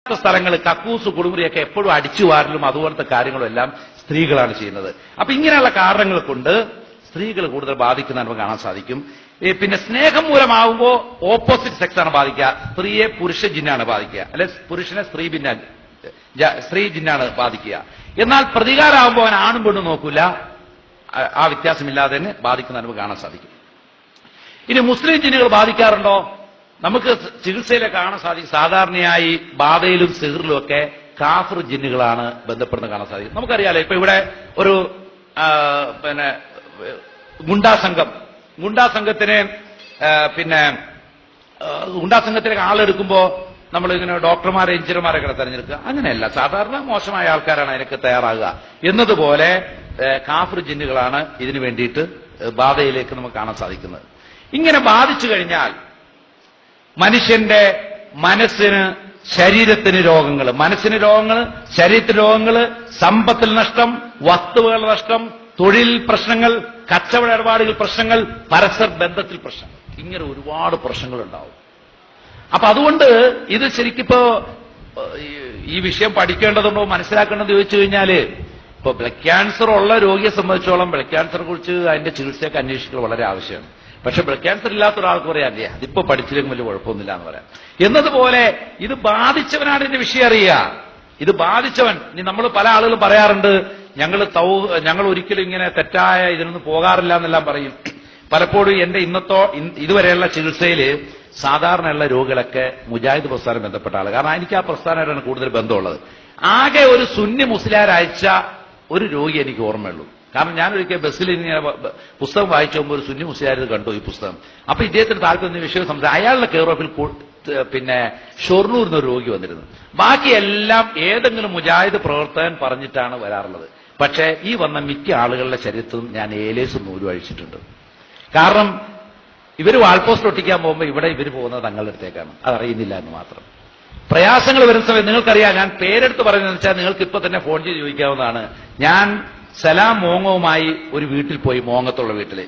സ്ഥലങ്ങൾ കക്കൂസ് കുളിമുറിയൊക്കെ എപ്പോഴും അടിച്ചു വാരലും അതുപോലത്തെ കാര്യങ്ങളും എല്ലാം സ്ത്രീകളാണ് ചെയ്യുന്നത്. അപ്പൊ ഇങ്ങനെയുള്ള കാരണങ്ങൾ കൊണ്ട് സ്ത്രീകൾ കൂടുതൽ ബാധിക്കുന്ന നമുക്ക് കാണാൻ സാധിക്കും. പിന്നെ സ്നേഹം മൂലമാകുമ്പോൾ ഓപ്പോസിറ്റ് സെക്സ് ആണ് ബാധിക്കുക. സ്ത്രീയെ പുരുഷ ജിന്നാണ് ബാധിക്കുക, അല്ലെ പുരുഷനെ സ്ത്രീ ജിന്നാണ് ബാധിക്കുക. എന്നാൽ പ്രതികാരമാകുമ്പോൾ അവൻ ആണും പെണ്ണും നോക്കൂല, ആ വ്യത്യാസമില്ലാതെ തന്നെ ബാധിക്കുന്ന നമുക്ക് കാണാൻ സാധിക്കും. ഇനി മുസ്ലിം ജിന്നുകൾ ബാധിക്കാറുണ്ടോ? നമുക്ക് ചികിത്സയിലെ കാണാൻ സാധിക്കും. സാധാരണയായി ബാധയിലും സിഹറിലും ഒക്കെ കാഫിർ ജിന്നുകളാണ് ബന്ധപ്പെടുന്നത് കാണാൻ സാധിക്കും. നമുക്കറിയാലോ, ഇപ്പൊ ഇവിടെ ഒരു പിന്നെ ഗുണ്ടാ സംഘത്തിലേക്ക് ആളെടുക്കുമ്പോ നമ്മളിങ്ങനെ ഡോക്ടർമാരെ എഞ്ചിനീയർമാരൊക്കെ തെരഞ്ഞെടുക്കുക. അങ്ങനെയല്ല, സാധാരണ മോശമായ ആൾക്കാരാണ് അതിനൊക്കെ തയ്യാറാകുക. എന്നതുപോലെ കാഫിർ ജിന്നുകളാണ് ഇതിനു വേണ്ടിയിട്ട് ബാധയിലേക്ക് നമുക്ക് കാണാൻ സാധിക്കുന്നത്. ഇങ്ങനെ ബാധിച്ചു കഴിഞ്ഞാൽ മനുഷ്യന്റെ മനസ്സിന് ശരീരത്തിന് രോഗങ്ങൾ, ശരീരത്തിന് രോഗങ്ങൾ, സമ്പത്തിൽ നഷ്ടം, വസ്തുവകളുടെ നഷ്ടം, തൊഴിൽ പ്രശ്നങ്ങൾ, കച്ചവട ഇടപാടുകൾ പ്രശ്നങ്ങൾ, പരസ്പര ബന്ധത്തിൽ പ്രശ്നങ്ങൾ, ഇങ്ങനെ ഒരുപാട് പ്രശ്നങ്ങൾ ഉണ്ടാവും. അപ്പൊ അതുകൊണ്ട് ഇത് ശരിക്കിപ്പോ ഈ വിഷയം പഠിക്കേണ്ടതുണ്ടോ മനസ്സിലാക്കേണ്ടത് ചോദിച്ചു കഴിഞ്ഞാല്, ഇപ്പൊ ബ്ലഡ് ക്യാൻസർ ഉള്ള രോഗിയെ സംബന്ധിച്ചോളം ബ്ലഡ് ക്യാൻസറെ കുറിച്ച് അതിന്റെ ചികിത്സയൊക്കെ അന്വേഷിക്കൽ വളരെ ആവശ്യമാണ്. പക്ഷെ ബ്ലഡ് ക്യാൻസർ ഇല്ലാത്ത ഒരാൾക്ക് പറയാല്ലേ അതിപ്പോ പഠിച്ചില്ലെങ്കിൽ വലിയ കുഴപ്പമൊന്നുമില്ല എന്ന് പറയാം. എന്നതുപോലെ ഇത് ബാധിച്ചവനാണ് ഇതിന്റെ വിഷയം അറിയുക. ഇത് ബാധിച്ചവൻ, ഇനി നമ്മൾ പല ആളുകളും പറയാറുണ്ട്, ഞങ്ങൾ ഒരിക്കലും ഇങ്ങനെ തെറ്റായ ഇതിനൊന്നും പോകാറില്ല എന്നെല്ലാം പറയും. പലപ്പോഴും എന്റെ ഇതുവരെയുള്ള ചികിത്സയിൽ സാധാരണയുള്ള രോഗികളൊക്കെ മുജാഹിദ് പ്രസ്ഥാനം ബന്ധപ്പെട്ട ആൾ. കാരണം എനിക്ക് ആ പ്രസ്ഥാനമായിട്ടാണ് കൂടുതൽ ബന്ധമുള്ളത്. ആകെ ഒരു സുന്നി മുസ്ലിയാർ അയച്ച ഒരു രോഗി എനിക്ക് ഓർമ്മയുള്ളൂ. കാരണം ഞാനൊരിക്കൽ ബസ്സിൽ ഇങ്ങനെ പുസ്തകം വായിച്ചു പോകുമ്പോൾ ഒരു സുന്നി മുസ്ലിയാർ കണ്ടു ഈ പുസ്തകം. അപ്പൊ ഇദ്ദേഹത്തിന് താല്പര്യം വിഷയം സംസാരിച്ചു. അയാളുടെ കെയർ ഓഫിൽ പിന്നെ ഷൊർണൂർ എന്നൊരു രോഗി വന്നിരുന്നു. ബാക്കിയെല്ലാം ഏതെങ്കിലും മുജാഹിദ് പ്രവർത്തകൻ പറഞ്ഞിട്ടാണ് വരാറുള്ളത്. പക്ഷേ ഈ വന്ന മിക്ക ആളുകളുടെ ശരീരത്തിലും ഞാൻ ഏലേസും നൂലും അഴിച്ചിട്ടുണ്ട്. കാരണം ഇവർ വാൾപോസ്റ്റ് ഒട്ടിക്കാൻ പോകുമ്പോൾ ഇവിടെ ഇവർ പോകുന്നത് തങ്ങളുടെ അടുത്തേക്കാണ്, അതറിയുന്നില്ല എന്ന് മാത്രം. പ്രയാസങ്ങൾ വരുന്ന സമയത്ത് നിങ്ങൾക്കറിയാം, ഞാൻ പേരെടുത്ത് പറയുന്നതെന്ന് വെച്ചാൽ നിങ്ങൾക്ക് ഇപ്പൊ തന്നെ ഫോൺ ചെയ്ത് ചോദിക്കാവുന്നതാണ്. ഞാൻ സലാം മോങ്ങവുമായി ഒരു വീട്ടിൽ പോയി, മോങ്ങത്തുള്ള വീട്ടില്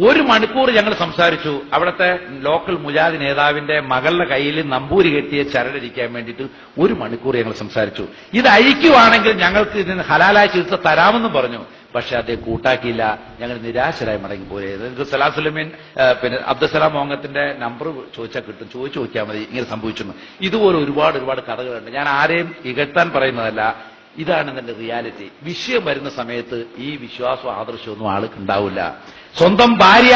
1 മണിക്കൂർ ഞങ്ങൾ സംസാരിച്ചു. അവിടുത്തെ ലോക്കൽ മുജാഹിദ് നേതാവിന്റെ മകളുടെ കയ്യിൽ നമ്പൂരി കെട്ടിയ ചരടിരിക്കാൻ വേണ്ടിയിട്ട് 1 മണിക്കൂർ ഞങ്ങൾ സംസാരിച്ചു. ഇത് അഴിക്കുവാണെങ്കിൽ ഞങ്ങൾക്ക് ഇതിന് ഹലാലായ ചികിത്സ തരാമെന്നും പറഞ്ഞു. പക്ഷെ അദ്ദേഹം കൂട്ടാക്കിയില്ല. ഞങ്ങൾ നിരാശരായി മടങ്ങിപ്പോയി. നിങ്ങൾക്ക് സലാം സുലൈമീൻ പിന്നെ അബ്ദുസലാം മോങ്ങത്തിന്റെ നമ്പർ ചോദിച്ചാൽ കിട്ടും, ചോദിച്ചു നോക്കിയാൽ മതി ഇങ്ങനെ സംഭവിച്ചു. ഇതുപോലെ ഒരുപാട് കഥകളുണ്ട്. ഞാൻ ആരെയും ഇകഴ്ത്താൻ പറയുന്നതല്ല, ഇതാണ് ഇതിന്റെ റിയാലിറ്റി. വിഷയം വരുന്ന സമയത്ത് ഈ വിശ്വാസവും ആദർശമൊന്നും ആൾക്ക് ഉണ്ടാവില്ല. സ്വന്തം ഭാര്യ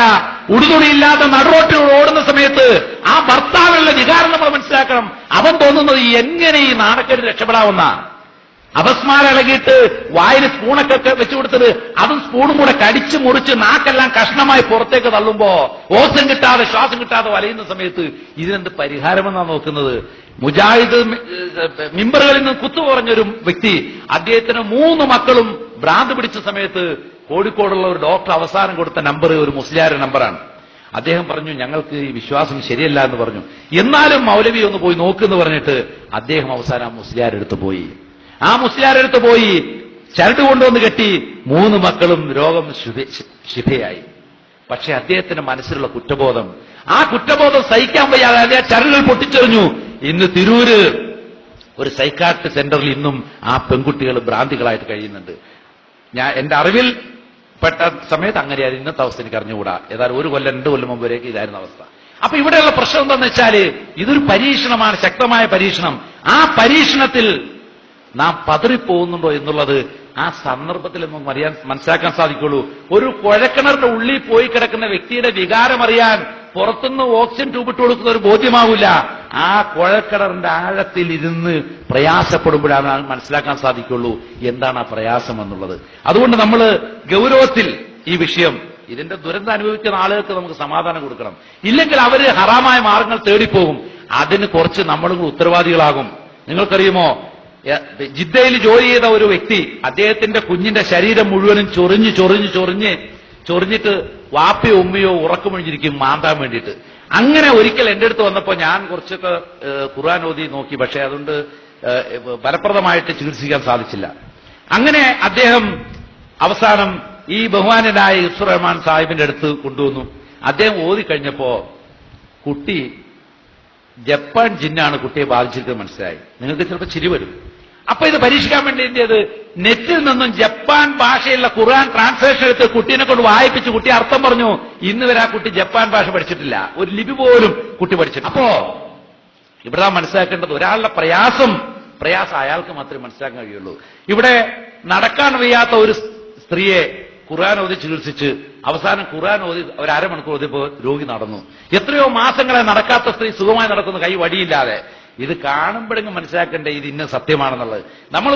ഉടുതുണിയില്ലാതെ നടുറോട്ടിൽ ഓടുന്ന സമയത്ത് ആ ഭർത്താവിനുള്ള വികാരം നമ്മൾ മനസ്സിലാക്കണം. അവൻ തോന്നുന്നത് എങ്ങനെ ഈ നാണക്കേട് രക്ഷപ്പെടാവുന്ന, അപസ്മാരം ഇളകിയിട്ട് വായിൽ സ്പൂണൊക്കെ വെച്ചു കൊടുത്തത് അതും സ്പൂണും കൂടെ കടിച്ചു മുറിച്ച് നാക്കെല്ലാം കഷ്ണമായി പുറത്തേക്ക് തള്ളുമ്പോ ഓക്സിജൻ കിട്ടാതെ ശ്വാസം കിട്ടാതെ വലയുന്ന സമയത്ത് ഇതിനെന്ത് പരിഹാരമെന്നാണ് നോക്കുന്നത്? മുജാഹിദ് മിമ്പറുകളിൽ നിന്ന് കുത്തുപറഞ്ഞൊരു വ്യക്തി, അദ്ദേഹത്തിന് 3 മക്കളും ഭ്രാന്ത് പിടിച്ച സമയത്ത് കോഴിക്കോടുള്ള ഒരു ഡോക്ടർ അവസാനം കൊടുത്ത നമ്പർ ഒരു മുസ്ലിയാരുടെ നമ്പറാണ്. അദ്ദേഹം പറഞ്ഞു ഞങ്ങൾക്ക് ഈ വിശ്വാസം ശരിയല്ല എന്ന് പറഞ്ഞു. എന്നാലും മൗലവി ഒന്ന് പോയി നോക്കുന്ന് പറഞ്ഞിട്ട് അദ്ദേഹം അവസാനം ആ മുസ്ലിയാരെടുത്ത് പോയി ചരട് കൊണ്ടുവന്ന് കെട്ടി. 3 മക്കളും രോഗം ശിഫയായി. പക്ഷെ അദ്ദേഹത്തിന്റെ മനസ്സിലുള്ള കുറ്റബോധം, ആ കുറ്റബോധം സഹിക്കാൻ വയ്യാതെ അദ്ദേഹം ചരടുകൾ പൊട്ടിച്ചെറിഞ്ഞു. ഇന്ന് തിരൂര് ഒരു സൈക്കാട്രി സെന്ററിൽ ഇന്നും ആ പെൺകുട്ടികൾ ഭ്രാന്തികളായിട്ട് കഴിയുന്നുണ്ട്. എന്റെ അറിവിൽ പെട്ട സമയത്ത് അങ്ങനെയായിരുന്നു. ഇന്നത്തെ അവസ്ഥ എനിക്ക് അറിഞ്ഞുകൂടാ. ഏതായാലും 1 കൊല്ലം 2 കൊല്ലം മുമ്പേക്ക് ഇതായിരുന്നു അവസ്ഥ. അപ്പൊ ഇവിടെയുള്ള പ്രശ്നം എന്താണെന്ന് വെച്ചാല് ഇതൊരു പരീക്ഷണമാണ്, ശക്തമായ പരീക്ഷണം. ആ പരീക്ഷണത്തിൽ നാം പതറിപ്പോകുന്നുണ്ടോ എന്നുള്ളത് ആ സന്ദർഭത്തിൽ നമുക്ക് മനസ്സിലാക്കാൻ സാധിക്കുള്ളൂ. ഒരു കുഴക്കിണറിന്റെ ഉള്ളിൽ പോയി കിടക്കുന്ന വ്യക്തിയുടെ വികാരം അറിയാൻ പുറത്തുനിന്ന് ഓക്സിജൻ ട്യൂബ് ഇട്ട് കൊടുക്കുന്ന ഒരു ബോധ്യമാവില്ല. ആ കുഴക്കിണറിന്റെ ആഴത്തിൽ ഇരുന്ന് പ്രയാസപ്പെടുമ്പോഴാണ് മനസ്സിലാക്കാൻ സാധിക്കുള്ളൂ എന്താണ് ആ പ്രയാസം എന്നുള്ളത്. അതുകൊണ്ട് നമ്മൾ ഗൗരവത്തിൽ ഈ വിഷയം, ഇതിന്റെ ദുരന്തം അനുഭവിക്കുന്ന ആളുകൾക്ക് നമുക്ക് സമാധാനം കൊടുക്കണം. ഇല്ലെങ്കിൽ അവര് ഹറാമായ മാർഗങ്ങൾ തേടിപ്പോകും. അതിന് കുറച്ച് നമ്മളും ഉത്തരവാദികളാകും. നിങ്ങൾക്കറിയുമോ, ജിദ്ദയിൽ ജോലി ചെയ്ത ഒരു വ്യക്തി, അദ്ദേഹത്തിന്റെ കുഞ്ഞിന്റെ ശരീരം മുഴുവനും ചൊറിഞ്ഞിട്ട് വാപ്പയോ ഉമ്മയോ ഉറക്കമൊഴിഞ്ഞിരിക്കും മാന്താൻ വേണ്ടിയിട്ട്. അങ്ങനെ ഒരിക്കൽ എന്റെ അടുത്ത് വന്നപ്പോ ഞാൻ കുറച്ചൊക്കെ ഖുർആൻ ഓതി നോക്കി. പക്ഷെ അതുകൊണ്ട് ഫലപ്രദമായിട്ട് ചികിത്സിക്കാൻ സാധിച്ചില്ല. അങ്ങനെ അദ്ദേഹം അവസാനം ഈ ബഹുമാനനായ യുസുർ റഹ്മാൻ സാഹിബിന്റെ അടുത്ത് കൊണ്ടുവന്നു. അദ്ദേഹം ഓതി കഴിഞ്ഞപ്പോ കുട്ടി ജപ്പാൻ ജിന്നാണ് കുട്ടിയെ ബാധിച്ചിരിക്കുന്നത് മനസ്സിലായി. നിങ്ങൾക്ക് ചിലപ്പോൾ ചിരി വരും. അപ്പൊ ഇത് പരീക്ഷിക്കാൻ വേണ്ടി എന്ത് ചെയ്ത് നെറ്റിൽ നിന്നും ജപ്പാൻ ഭാഷയുള്ള ഖുർആൻ ട്രാൻസ്ലേഷൻ എടുത്ത് കുട്ടീനെ കൊണ്ട് വായിപ്പിച്ച് കുട്ടി അർത്ഥം പറഞ്ഞു. ഇന്ന് വരെ ആ കുട്ടി ജപ്പാൻ ഭാഷ പഠിച്ചിട്ടില്ല, ഒരു ലിപി പോലും കുട്ടി പഠിച്ചിട്ടില്ല. അപ്പോ ഇവിടെ മനസ്സിലാക്കേണ്ടത് ഒരാളുടെ പ്രയാസം അയാൾക്ക് മാത്രമേ മനസ്സിലാക്കാൻ കഴിയുള്ളൂ. ഇവിടെ നടക്കാൻ വയ്യാത്ത ഒരു സ്ത്രീയെ ഖുർആൻ ഓതി ചികിത്സിച്ച് അവസാനം ഖുർആൻ ഓതി ഒരു അരമണിക്കൂർ ഓതിയപ്പോൾ രോഗി നടന്നു. എത്രയോ മാസങ്ങളെ നടക്കാത്ത സ്ത്രീ സുഖമായി നടക്കുന്നു, കൈ വടിയില്ലാതെ. ഇത് കാണുമ്പോഴെങ്കിലും മനസ്സിലാക്കണ്ടേ ഇത് ഇന്ന സത്യമാണെന്നുള്ളത്. നമ്മൾ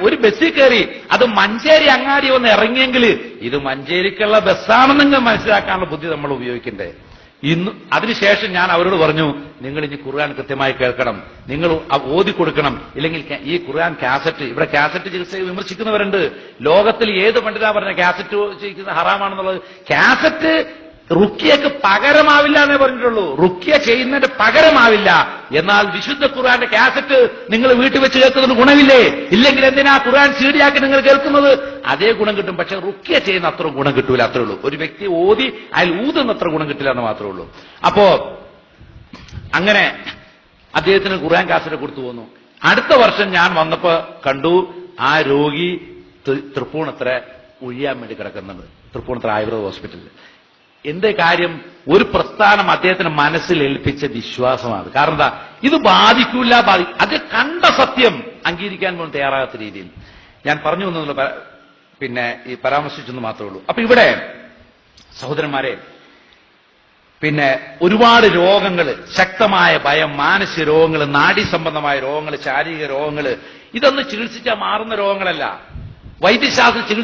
ഒരു ബസ്സിൽ കയറി അത് മഞ്ചേരി അങ്ങാടി ഒന്ന് ഇറങ്ങിയെങ്കിൽ ഇത് മഞ്ചേരിക്കുള്ള ബസ്സാണെന്നെങ്കിലും മനസ്സിലാക്കാനുള്ള ബുദ്ധി നമ്മൾ ഉപയോഗിക്കണ്ടേ. ഇന്ന് അതിനുശേഷം ഞാൻ അവരോട് പറഞ്ഞു, നിങ്ങൾ ഇനി ഖുർആൻ കൃത്യമായി കേൾക്കണം, നിങ്ങൾ ഓതി കൊടുക്കണം, ഇല്ലെങ്കിൽ ഈ ഖുർആൻ കാസറ്റ്, ഇവിടെ കാസറ്റ് ചികിത്സയെ വിമർശിക്കുന്നവരുണ്ട്. ലോകത്തിൽ ഏത് പണ്ഡിതാ പറഞ്ഞ കാസറ്റ് ചികിത്സ ഹറാമാണെന്നുള്ളത്? കാസറ്റ് റുക്കിയക്ക് പകരമാവില്ല എന്നേ പറഞ്ഞിട്ടുള്ളൂ. റുക്കിയ ചെയ്യുന്നതിന്റെ പകരമാവില്ല. എന്നാൽ വിശുദ്ധ ഖുർആന്റെ കാസറ്റ് നിങ്ങൾ വീട്ടിൽ വെച്ച് കേൾക്കുന്നതിന് ഗുണമില്ലേ? ഇല്ലെങ്കിൽ എന്തിനാ ഖുർആൻ സീഡിയാക്കി നിങ്ങൾ കേൾക്കുന്നത്? അതേ ഗുണം കിട്ടും, പക്ഷെ റുക്കിയ ചെയ്യുന്ന അത്ര ഗുണം കിട്ടൂല, അത്രേ ഉള്ളൂ. ഒരു വ്യക്തി ഓതി അയാൾ ഊതുന്ന അത്ര ഗുണം കിട്ടില്ല എന്ന് മാത്രമേ ഉള്ളൂ. അപ്പോ അങ്ങനെ അദ്ദേഹത്തിന് ഖുർആൻ കാസറ്റ് കൊടുത്തു പോന്നു. അടുത്ത വർഷം ഞാൻ വന്നപ്പോ കണ്ടു ആ രോഗി തൃപ്പൂണിത്തറ ഒഴിയാൻ വേണ്ടി കിടക്കുന്നുണ്ട്, തൃപ്പൂണിത്തറ ആയുർവേദ ഹോസ്പിറ്റലിൽ. എന്റെ കാര്യം, ഒരു പ്രസ്ഥാനം അദ്ദേഹത്തിന് മനസ്സിൽ ഏൽപ്പിച്ച വിശ്വാസമാണ്. കാരണം എന്താ, ഇത് ബാധിക്കൂല, അത് കണ്ട സത്യം അംഗീകരിക്കാൻ പോലും തയ്യാറാകാത്ത രീതിയിൽ ഞാൻ പറഞ്ഞു എന്നുള്ള പിന്നെ ഈ പരാമർശിച്ചെന്ന് മാത്രമേ ഉള്ളൂ. അപ്പൊ ഇവിടെ സഹോദരന്മാരെ, പിന്നെ ഒരുപാട് രോഗങ്ങൾ, ശക്തമായ ഭയം, മാനസിക രോഗങ്ങൾ, നാഡീ സംബന്ധമായ രോഗങ്ങൾ, ശാരീരിക രോഗങ്ങൾ, ഇതൊന്നും ചികിത്സിച്ചാൽ മാറുന്ന രോഗങ്ങളല്ല. വൈദ്യശാസ്ത്ര ചികിത്സ